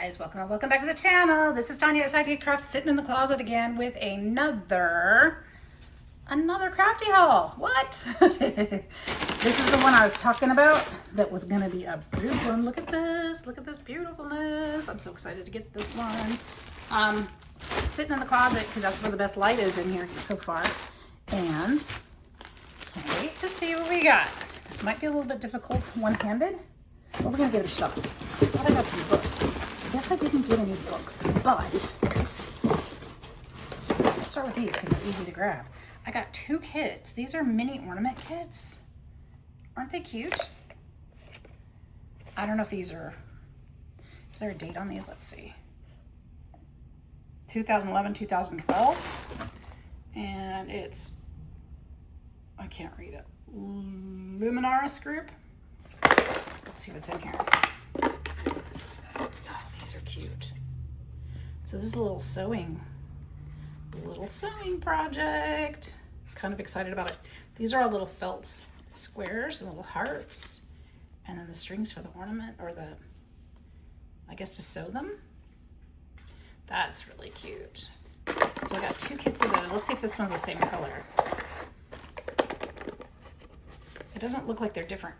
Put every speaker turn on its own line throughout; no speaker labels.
guys, welcome back to the channel. This is Tanya at Sidegigcrafts, sitting in the closet again with another crafty haul. What? This is the one I was talking about that was gonna be a big one. Look at this beautifulness. I'm so excited to get this one. Sitting in the closet because that's where the best light is in here so far, and can't wait to see what we got. This might be a little bit difficult one-handed, but we're gonna give it a shot. I thought I got some books. I guess I didn't get any books, but let's start with these because they're easy to grab. I got 2 kits. These are mini ornament kits. Aren't they cute? I don't know if these are, is there a date on these? Let's see. 2011, 2012. And it's, I can't read it. Luminaris Group. Let's see what's in here. Oh, these are cute. So this is a little sewing project. Kind of excited about it. These are all little felt squares and little hearts, and then the strings for the ornament, or the, I guess, to sew them. That's really cute. So I got 2 kits of those. Let's see if this one's the same color. It doesn't look like they're different.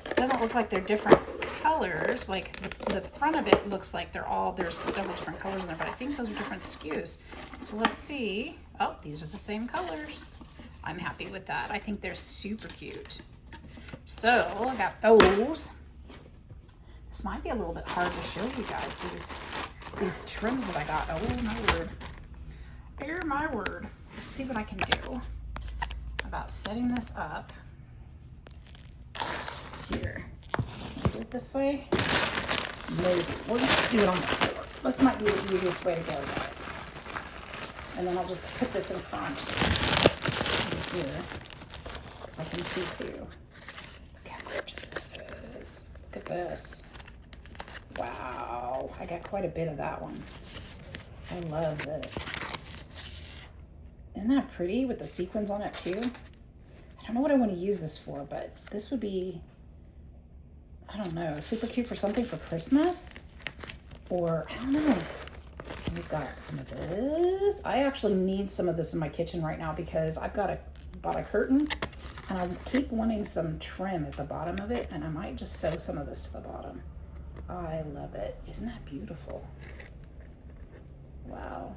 It doesn't look like they're different colors. Like the front of it looks like there's several different colors in there, but I think those are different SKUs. So let's see. Oh, these are the same colors. I'm happy with that. I think they're super cute. So I got those. This might be a little bit hard to show you guys, these trims that I got. Oh my word. Oh my word. Let's see what I can do about setting this up here. Can I do it this way? Maybe. We're gonna do it on the floor. This might be the easiest way to go, guys. And then I'll just put this in front here because I can see too. Look how gorgeous this is. Look at this. Wow, I got quite a bit of that one. I love this. Isn't that pretty with the sequins on it too? I don't know what I want to use this for, but this would be, I don't know, super cute for something for Christmas, or I don't know. We've got some of this. I actually need some of this in my kitchen right now because I've bought a curtain, and I keep wanting some trim at the bottom of it, and I might just sew some of this to the bottom. I love it. Isn't that beautiful? Wow.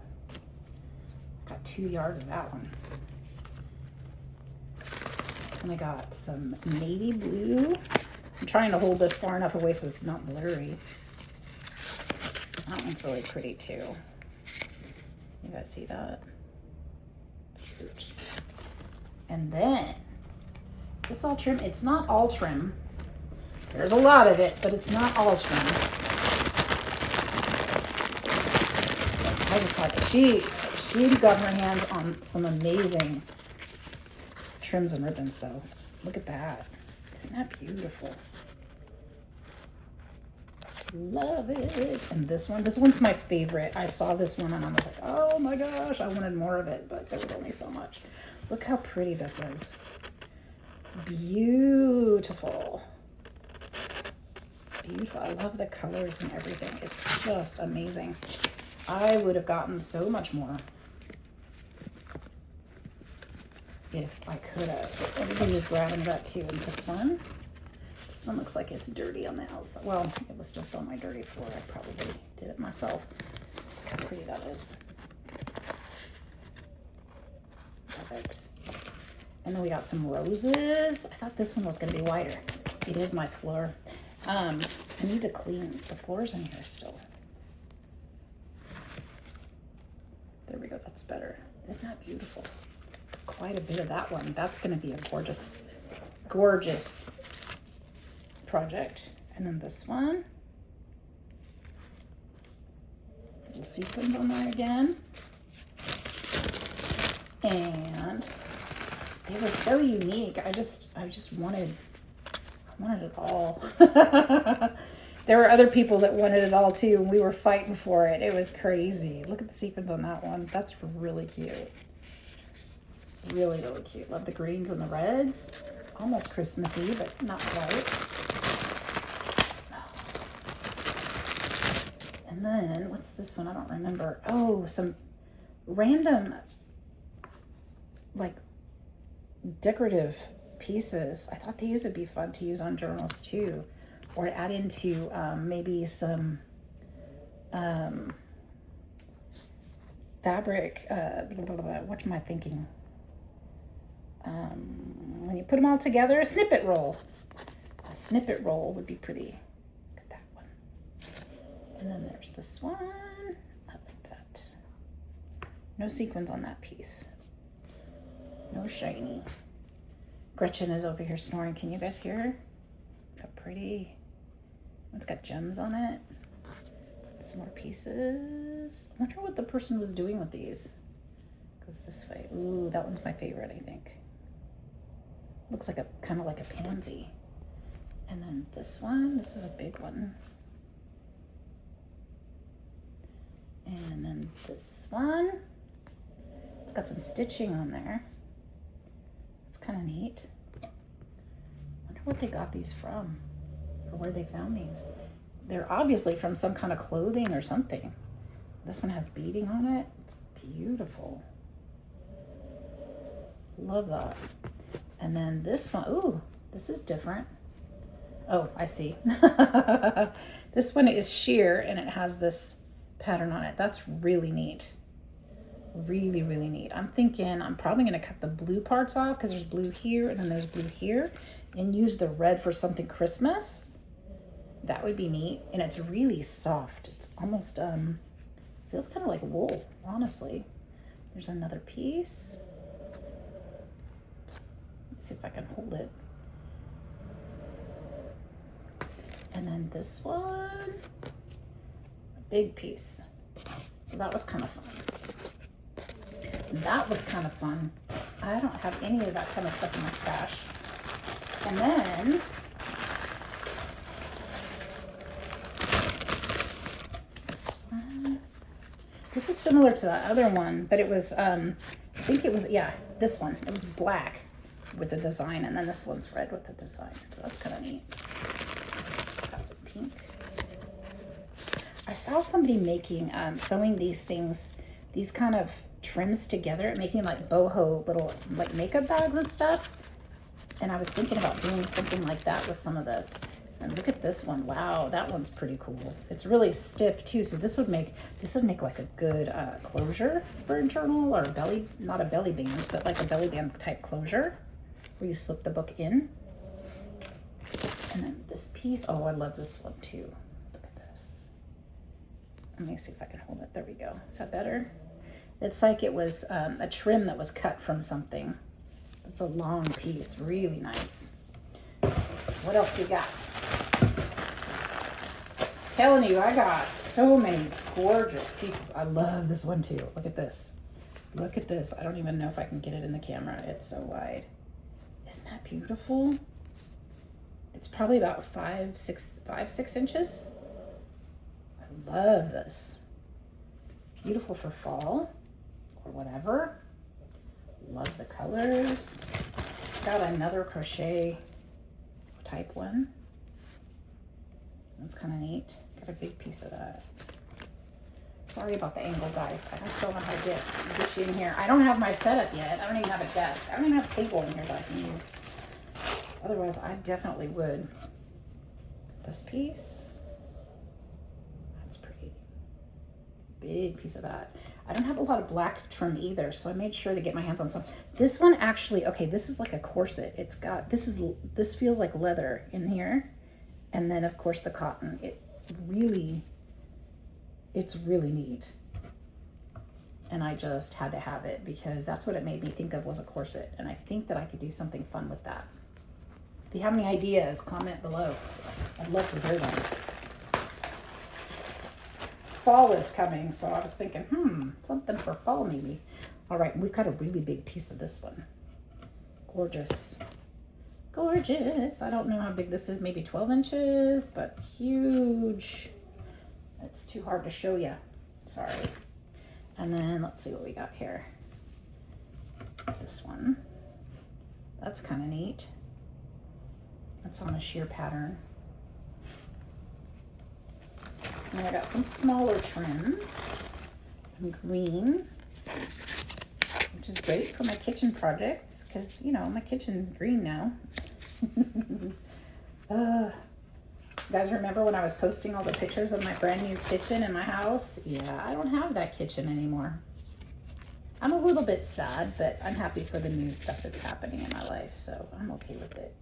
Got 2 yards of that one. And I got some navy blue. I'm trying to hold this far enough away so it's not blurry. That one's really pretty too. You guys see that? Cute. And then, is this all trim? It's not all trim. There's a lot of it, but it's not all trim. I just had, she got her hands on some amazing trims and ribbons though. Look at that. Isn't that beautiful? Love it. And this one's my favorite. I saw this one and I was like, oh my gosh, I wanted more of it, but there was only so much. Look how pretty this is. Beautiful. Beautiful. I love the colors and everything. It's just amazing. I would have gotten so much more if I could have. Everybody was grabbing that too. And this one looks like it's dirty on the outside. Well, it was just on my dirty floor. I probably did it myself. Look how pretty that is. Love it. And then we got some roses. I thought this one was going to be wider. It is my floor. I need to clean the floors in here still. There we go. That's better. Isn't that beautiful? Quite a bit of that one. That's going to be a gorgeous, gorgeous project. And then this one. Little sequins on there again. And they were so unique. I just wanted it all. There were other people that wanted it all too, and we were fighting for it. It was crazy. Look at the sequins on that one. That's really cute. Really, really cute. Love the greens and the reds. Almost Christmassy, but not quite. Oh, what's this one? I don't remember. Oh, some random like decorative pieces. I thought these would be fun to use on journals too, or add into maybe some fabric. What am I thinking? When you put them all together, a snippet roll. A snippet roll would be pretty. Look at that one. And then there's this one. I like that. No sequins on that piece. No shiny. Gretchen is over here snoring. Can you guys hear her? How pretty. It's got gems on it. Some more pieces. I wonder what the person was doing with these. Goes this way. Ooh, that one's my favorite, I think. Looks like a kind of like a pansy. And then this one, this is a big one. And then this one, it's got some stitching on there. It's kind of neat. I wonder what they got these from, or where they found these. They're obviously from some kind of clothing or something. This one has beading on it. It's beautiful. Love that. And then this one, ooh, this is different. Oh, I see. This one is sheer and it has this pattern on it. That's really neat. Really, really neat. I'm thinking I'm probably going to cut the blue parts off because there's blue here and then there's blue here, and use the red for something Christmas. That would be neat. And it's really soft. It's almost, feels kind of like wool, honestly. There's another piece. Let's see if I can hold it. And then this one, a big piece. So that was kind of fun. That was kind of fun. I don't have any of that kind of stuff in my stash. And then this one. This is similar to that other one, but it was, I think it was, yeah, this one. It was black with the design, and then this one's red with the design. So that's kind of neat. Got some pink. I saw somebody making, sewing these things, these kind of trims together, making like boho little like makeup bags and stuff. And I was thinking about doing something like that with some of this. And look at this one. Wow, that one's pretty cool. It's really stiff too. So this would make like a good closure for a journal, or a belly, not a belly band, but like a belly band type closure where you slip the book in. And then this piece, oh, I love this one too. Look at this. Let me see if I can hold it. There we go. Is that better? It's like it was a trim that was cut from something. It's a long piece, really nice. What else we got? Telling you, I got so many gorgeous pieces. I love this one too. Look at this. Look at this. I don't even know if I can get it in the camera. It's so wide. Isn't that beautiful? It's probably about 5-6 inches. I love this. Beautiful for fall or whatever. Love the colors. Got another crochet type one. That's kind of neat. Got a big piece of that. Sorry about the angle, guys. I just don't know how to get you in here. I don't have my setup yet. I don't even have a desk. I don't even have a table in here that I can use. Otherwise, I definitely would. This piece. That's pretty. Big piece of that. I don't have a lot of black trim either, so I made sure to get my hands on some. This one actually, okay, this is like a corset. It's got, this feels like leather in here. And then of course the cotton. It's really neat. And I just had to have it because that's what it made me think of, was a corset. And I think that I could do something fun with that. If you have any ideas, comment below. I'd love to hear them. Fall is coming, so I was thinking, something for fall maybe. All right, we've got a really big piece of this one. Gorgeous. Gorgeous. I don't know how big this is, maybe 12 inches, but huge. It's too hard to show you. Sorry. And then let's see what we got here. This one. That's kind of neat. That's on a sheer pattern. And I got some smaller trims in green, which is great for my kitchen projects because, you know, my kitchen's green now. You guys remember when I was posting all the pictures of my brand new kitchen in my house? Yeah, I don't have that kitchen anymore. I'm a little bit sad, but I'm happy for the new stuff that's happening in my life, so I'm okay with it.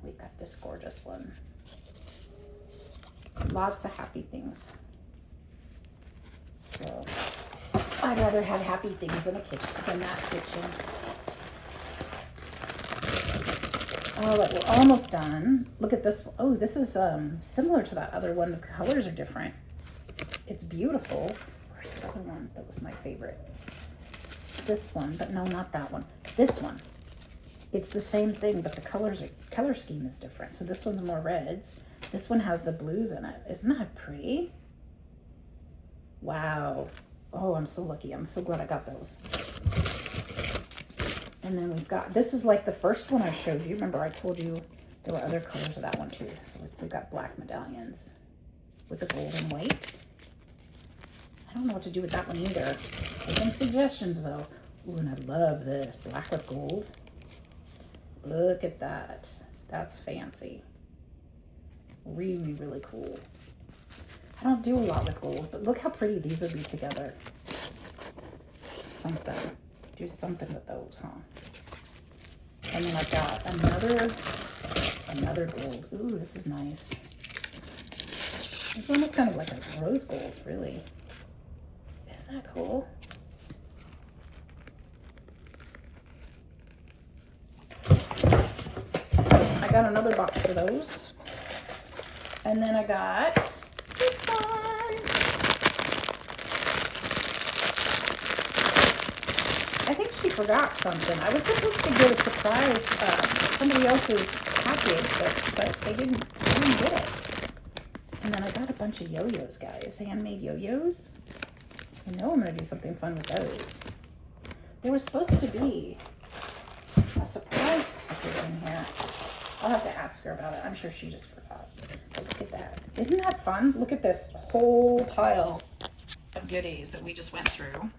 We've got this gorgeous one. Lots of happy things. So I'd rather have happy things in a kitchen than that kitchen. All right, we're almost done. Look at this. Oh, this is similar to that other one. The colors are different. It's beautiful. Where's the other one that was my favorite? This one, but no, not that one. This one. It's the same thing, but the color scheme is different. So this one's more reds. This one has the blues in it. Isn't that pretty? Wow. Oh, I'm so lucky. I'm so glad I got those. And then we've got, this is like the first one I showed you. Remember I told you there were other colors of that one too. So we've got black medallions with the gold and white. I don't know what to do with that one either. Taking suggestions though. Ooh, and I love this black with gold. Look at that. That's fancy. Really, really cool. I don't do a lot with gold, but look how pretty these would be together. Something. Do something with those, huh? And then I've got another gold. Ooh, this is nice. It's almost kind of like a rose gold, really. Isn't that cool? I got another box of those. And then I got this one. I think she forgot something. I was supposed to get a surprise, somebody else's package, but they didn't get it. And then I got a bunch of yo-yos, guys. Handmade yo-yos. I know I'm going to do something fun with those. There was supposed to be a surprise package in here. I'll have to ask her about it. I'm sure she just forgot. But look at that. Isn't that fun? Look at this whole pile of goodies that we just went through.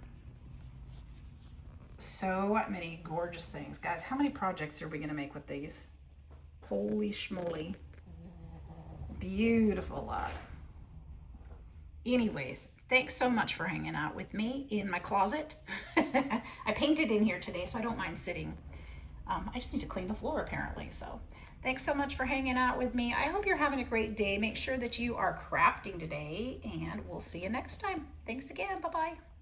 So many gorgeous things. Guys, how many projects are we going to make with these? Holy schmoly. Beautiful lot. Anyways, thanks so much for hanging out with me in my closet. I painted in here today, so I don't mind sitting. I just need to clean the floor apparently. So thanks so much for hanging out with me. I hope you're having a great day. Make sure that you are crafting today, and we'll see you next time. Thanks again. Bye-bye.